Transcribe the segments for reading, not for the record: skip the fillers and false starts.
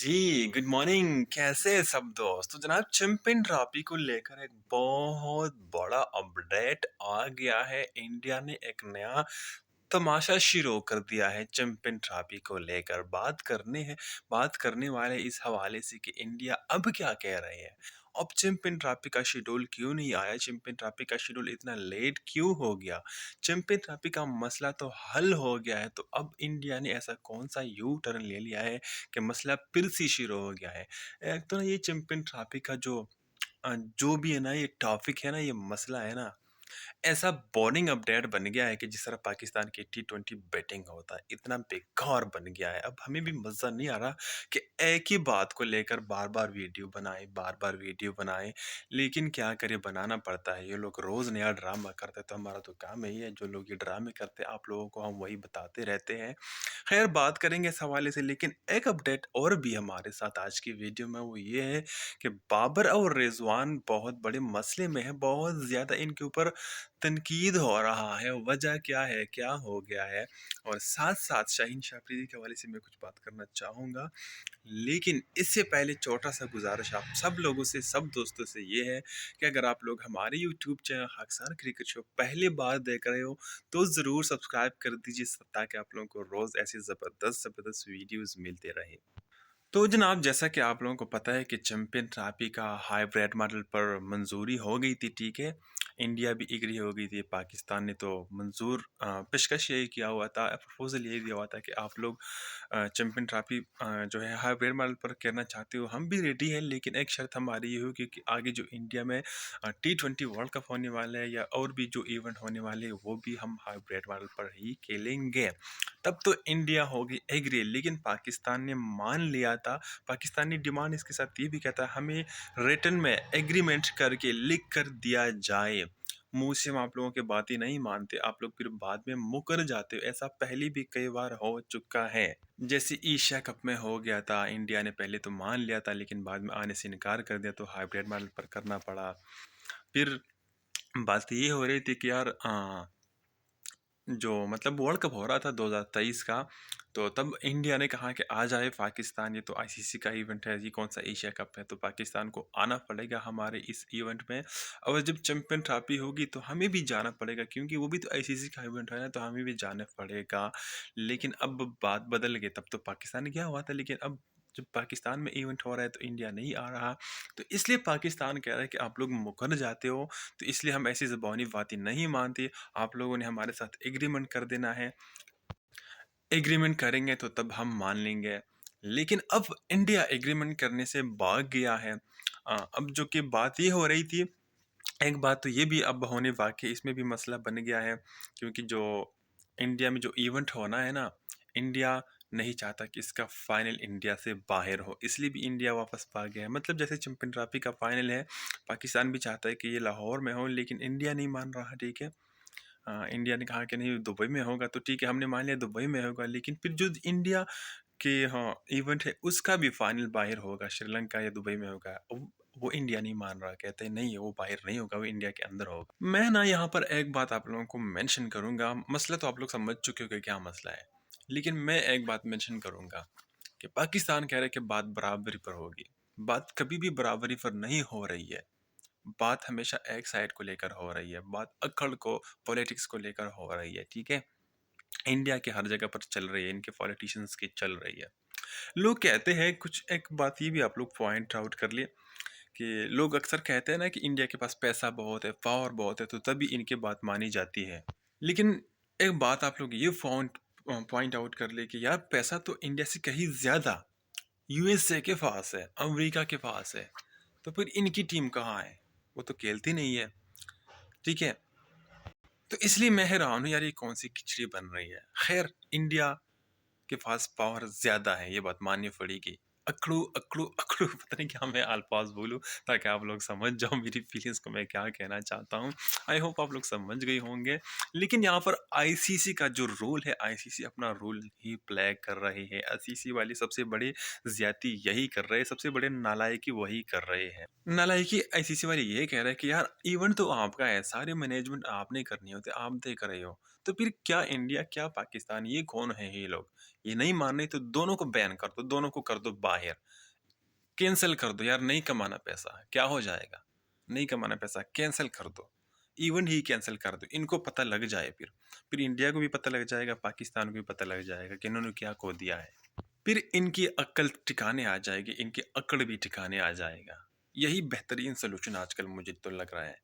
जी, good morning. कैसे हैं सब दोस्त? तो जनाब चैंपियन ट्रॉफी को लेकर एक बहुत बड़ा अपडेट आ गया है। इंडिया ने एक नया तमाशा शुरू कर दिया है चैंपियन ट्रॉफी को लेकर। बात करने वाले इस हवाले से कि इंडिया अब क्या कह रहे हैं। अब चैंपियन ट्रॉफी का शेड्यूल क्यों नहीं आया? चैंपियन ट्रॉफी का शेड्यूल इतना लेट क्यों हो गया? चैंपियन ट्रॉफी का मसला तो हल हो गया है, तो अब इंडिया ने ऐसा कौन-सा यू टर्न ले लिया है कि मसला फिर से शुरू हो गया है। एक तो ना ये चैंपियन ट्रॉफी का जो भी है ना, ये टॉपिक है ना, ये मसला है ना, ऐसा बोरिंग अपडेट बन गया है कि जिस तरह पाकिस्तान की टी20 बैटिंग होता है, इतना बेकार बन गया है। अब हमें भी मज़ा नहीं आ रहा कि एक ही बात को लेकर बार बार वीडियो बनाएं। लेकिन क्या करें, बनाना पड़ता है। ये लोग रोज़ नया ड्रामा करते हैं, तो हमारा तो काम यही है, जो लोग ये ड्रामे करते हैं आप लोगों को हम वही बताते रहते हैं। खैर, बात करेंगे इस हवाले से, लेकिन एक अपडेट और भी हमारे साथ आज की वीडियो में, वो ये है कि बाबर और रिजवान बहुत बड़े मसले में है। बहुत ज़्यादा इनके ऊपर तनकीद हो रहा है। वजह क्या है, क्या हो गया है? और साथ-साथ शाहीन शाह अफरीदी के हवाले से मैं कुछ बात करना चाहूँगा। लेकिन इससे पहले छोटा-सा गुज़ारिश आप सब लोगों से, सब दोस्तों से ये है कि अगर आप लोग हमारे यूट्यूब चैनल खाकिसाना क्रिकेट शो पहली बार देख रहे हो, तो ज़रूर सब्सक्राइब कर दीजिए ताकि आप लोगों को रोज़ ऐसी ज़बरदस्त वीडियोज़ मिलते रहें। तो जनाब, जैसा कि आप लोगों को पता है कि चैंपियन ट्रॉफी का हाइब्रिड मॉडल पर मंजूरी हो गई थी, ठीक है। इंडिया भी एग्री हो गई थी। पाकिस्तान ने तो पेशकश यही किया हुआ था, प्रपोजल यही दिया हुआ था कि आप लोग चैंपियन ट्रॉफी जो है हाइब्रिड मॉडल पर करना चाहते हो, हम भी रेडी हैं। लेकिन एक शर्त हमारी ये होगी कि आगे जो इंडिया में टी20 वर्ल्ड कप होने वाला है या और भी जो इवेंट होने वाले हैं, वो भी हम हाइब्रिड मॉडल पर ही खेलेंगे। तब तो इंडिया होगी एग्री। लेकिन पाकिस्तान ने मान लिया था। पाकिस्तानी डिमांड इसके साथ ये भी कहता है, हमें रिटर्न में एग्रीमेंट करके लिख कर दिया जाए। मुंह से हम आप लोगों की बात ही नहीं मानते, आप लोग फिर बाद में मुकर जाते हो। ऐसा पहले भी कई बार हो चुका है। जैसे एशिया कप में हो गया था, इंडिया ने पहले तो मान लिया था, लेकिन बाद में आने से इनकार कर दिया, तो हाइब्रिड मॉडल पर करना पड़ा। फिर बात ये हो रही थी कि यार जो मतलब वर्ल्ड कप हो रहा था 2023 का, तो तब इंडिया ने कहा कि आ जाए पाकिस्तान, ये तो आईसीसी का इवेंट है, ये कौन सा एशिया कप है, तो पाकिस्तान को आना पड़ेगा हमारे इस इवेंट में। और जब चैंपियन ट्रॉफी होगी तो हमें भी जाना पड़ेगा, क्योंकि वो भी तो आईसीसी का इवेंट है ना, तो हमें भी जाना पड़ेगा। लेकिन अब बात बदल गई। तब तो पाकिस्तान गया हुआ था, लेकिन अब जब पाकिस्तान में इवेंट हो रहा है तो इंडिया नहीं आ रहा। तो इसलिए पाकिस्तान कह रहा है कि आप लोग मुकर जाते हो, तो इसलिए हम ऐसी ज़बानी बातें नहीं मानते। आप लोगों ने हमारे साथ एग्रीमेंट कर देना है। एग्रीमेंट करेंगे तो तब हम मान लेंगे। लेकिन अब इंडिया एग्रीमेंट करने से भाग गया है। अब जो कि बात ये हो रही थी, एक बात तो ये भी अब होने वाक़ई इसमें भी मसला बन गया है, क्योंकि जो इंडिया में जो इवेंट होना है ना, इंडिया नहीं चाहता कि इसका फाइनल इंडिया से बाहर हो, इसलिए भी इंडिया वापस भाग गया है। मतलब जैसे चैंपियन ट्रॉफी का फाइनल है, पाकिस्तान भी चाहता है कि ये लाहौर में हो, लेकिन इंडिया नहीं मान रहा, ठीक है। इंडिया ने कहा कि नहीं, दुबई में होगा, तो ठीक है, हमने मान लिया दुबई में होगा। लेकिन फिर जो इंडिया के इवेंट है, उसका भी फाइनल बाहर होगा, श्रीलंका या दुबई में होगा। अब वो इंडिया नहीं मान रहा, कहते हैं नहीं, वो बाहर नहीं होगा, वो इंडिया के अंदर होगा। मैं ना यहाँ पर एक बात आप लोगों को मेंशन करूंगा। मसला तो आप लोग समझ चुके हो कि क्या मसला है, लेकिन मैं एक बात मेंशन करूंगा कि पाकिस्तान कह रहा है कि बात बराबरी पर होगी। बात कभी भी बराबरी पर नहीं हो रही है। बात हमेशा एक साइड को लेकर हो रही है। बात अकड़ को, पॉलिटिक्स को लेकर हो रही है, ठीक है। इंडिया के हर जगह पर चल रही है, इनके पॉलिटिशियंस की चल रही है। लोग कहते हैं कुछ, एक बात ये भी आप लोग पॉइंट आउट कर लिए कि लोग अक्सर कहते हैं ना कि इंडिया के पास पैसा बहुत है, पावर बहुत है, तो तभी इनकी बात मानी जाती है। लेकिन एक बात आप लोग ये पॉइंट पॉइंट आउट कर ले कि यार, पैसा तो इंडिया से कहीं ज़्यादा यूएसए के पास है, अमेरिका के पास है। तो फिर इनकी टीम कहाँ है? वो तो खेलती नहीं है, ठीक है। तो इसलिए मैं हैरान हूँ यार, ये कौन सी खिचड़ी बन रही है। खैर, इंडिया के पास पावर ज़्यादा है, ये बात माननी पड़ेगी। अकड़ू, अकड़ू, अकड़ू, पता नहीं क्या मैं अल्फाज़ बोलूँ ताकि आप लोग समझ जाओ मेरी फीलिंग्स को, मैं क्या कहना चाहता हूँ। आई होप आप लोग समझ गए होंगे। लेकिन यहाँ पर आईसीसी का जो रूल है, आईसीसी अपना रूल ही प्ले कर रही है। आईसीसी वाली सबसे बड़ी ज़्यादती यही कर रहे हैं, सबसे बड़े नालायकी वही कर रहे हैं। नालायकी आईसीसी वाले ये कह रहे हैं कि यार, इवेंट तो आपका है, सारे मैनेजमेंट आपने करनी होती है, आप देख रहे हो। तो फिर क्या इंडिया, क्या पाकिस्तान, ये कौन है ये लोग? ये नहीं मान रहे तो दोनों को बैन कर दो, दोनों को कर दो बाहर। कैंसल कर दो यार, नहीं कमाना पैसा, क्या हो जाएगा? नहीं कमाना पैसा, कैंसल कर दो। इवेंट ही कैंसल कर दो, इनको पता लग जाए फिर इंडिया को भी पता लग जाएगा, पाकिस्तान को भी पता लग जाएगा कि इन्होंने क्या खो दिया है। फिर इनकी अक्ल ठिकाने आ जाएगी, इनकी अकड़ भी ठिकाने आ जाएगा। यही बेहतरीन सोल्यूशन आजकल मुझे तो लग रहा है।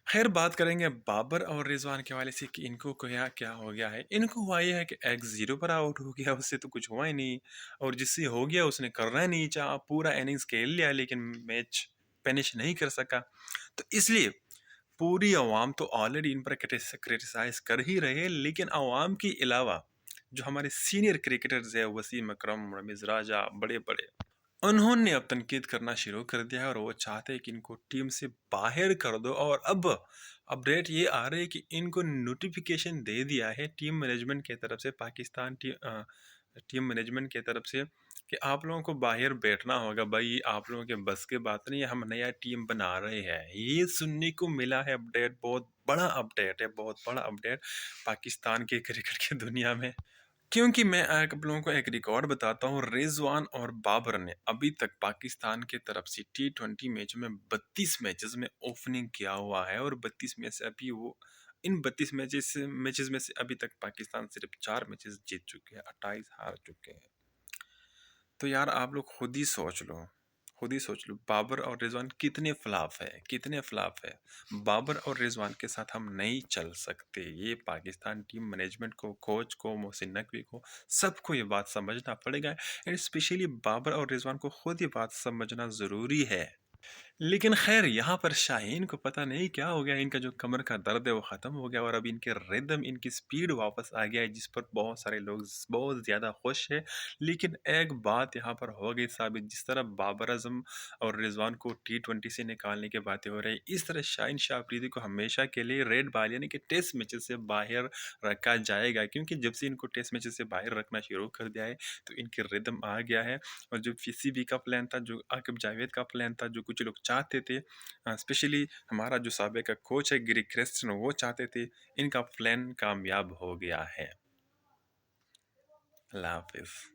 खैर, बात करेंगे बाबर और रिजवान के हवाले से कि इनको क्या क्या हो गया है। इनको हुआ ये है कि एक्स जीरो पर आउट हो गया, उससे तो कुछ हुआ ही नहीं, और जिससे हो गया उसने करना ही नहीं चाहा, पूरा इनिंग्स खेल लिया लेकिन मैच फिनिश नहीं कर सका। तो इसलिए पूरी अवाम तो ऑलरेडी इन पर क्रिटिसाइज कर ही रहे हैं, लेकिन अवाम के अलावा जो हमारे सीनियर क्रिकेटर्स है, वसीम अकरम, रमीज राजा, बड़े बड़े, उन्होंने अब तनकीद करना शुरू कर दिया है और वो चाहते हैं कि इनको टीम से बाहर कर दो। और अब अपडेट ये आ रही है कि इनको नोटिफिकेशन दे दिया है टीम मैनेजमेंट की तरफ से, पाकिस्तान टीम मैनेजमेंट की तरफ से, कि आप लोगों को बाहर बैठना होगा भाई, आप लोगों के बस के बात नहीं है, हम नया टीम बना रहे हैं। ये सुनने को मिला है अपडेट, बहुत बड़ा अपडेट है, बहुत बड़ा अपडेट पाकिस्तान के क्रिकेट की दुनिया में। क्योंकि मैं आप लोगों को एक रिकॉर्ड बताता हूँ, रिजवान और बाबर ने अभी तक पाकिस्तान की तरफ से T20 मैच में 32 मैचेस में ओपनिंग किया हुआ है, और 32 में से अभी वो इन 32 मैचेस में से अभी तक पाकिस्तान सिर्फ 4 मैचेस जीत चुके हैं, 28 हार चुके हैं। तो यार आप लोग खुद ही सोच लो, खुद ही सोच लो बाबर और रिजवान कितने फ्लॉप है, कितने फ्लॉप है। बाबर और रिजवान के साथ हम नहीं चल सकते, ये पाकिस्तान टीम मैनेजमेंट को, कोच को, मोहसिन नकवी को, सबको ये बात समझना पड़ेगा, एंड स्पेशली बाबर और रिजवान को खुद ये बात समझना ज़रूरी है। लेकिन खैर, यहाँ पर शाहीन को पता नहीं क्या हो गया, इनका जो कमर का दर्द है वो ख़त्म हो गया, और अब इनके रिदम, इनकी स्पीड वापस आ गया है, जिस पर बहुत सारे लोग बहुत ज़्यादा खुश हैं। लेकिन एक बात यहाँ पर हो गई साबित, जिस तरह बाबर आजम और रिजवान को T20 से निकालने की बातें हो रही, इस तरह शाहीन शाह अफरीदी को हमेशा के लिए रेड बॉल यानी कि टेस्ट मैचेस से बाहर रखा जाएगा, क्योंकि जब से इनको टेस्ट मैचेस से बाहर रखना शुरू कर दिया है तो इनके रिदम आ गया है। और जो पीसीबी का प्लान था, जो आकिब जावेद का प्लान था, जो कुछ लोग चाहते थे, स्पेशली हमारा जो साबिक का कोच है गिरी क्रिस्टन, वो चाहते थे, इनका प्लान कामयाब हो गया है। अल्लाह हाफिज़।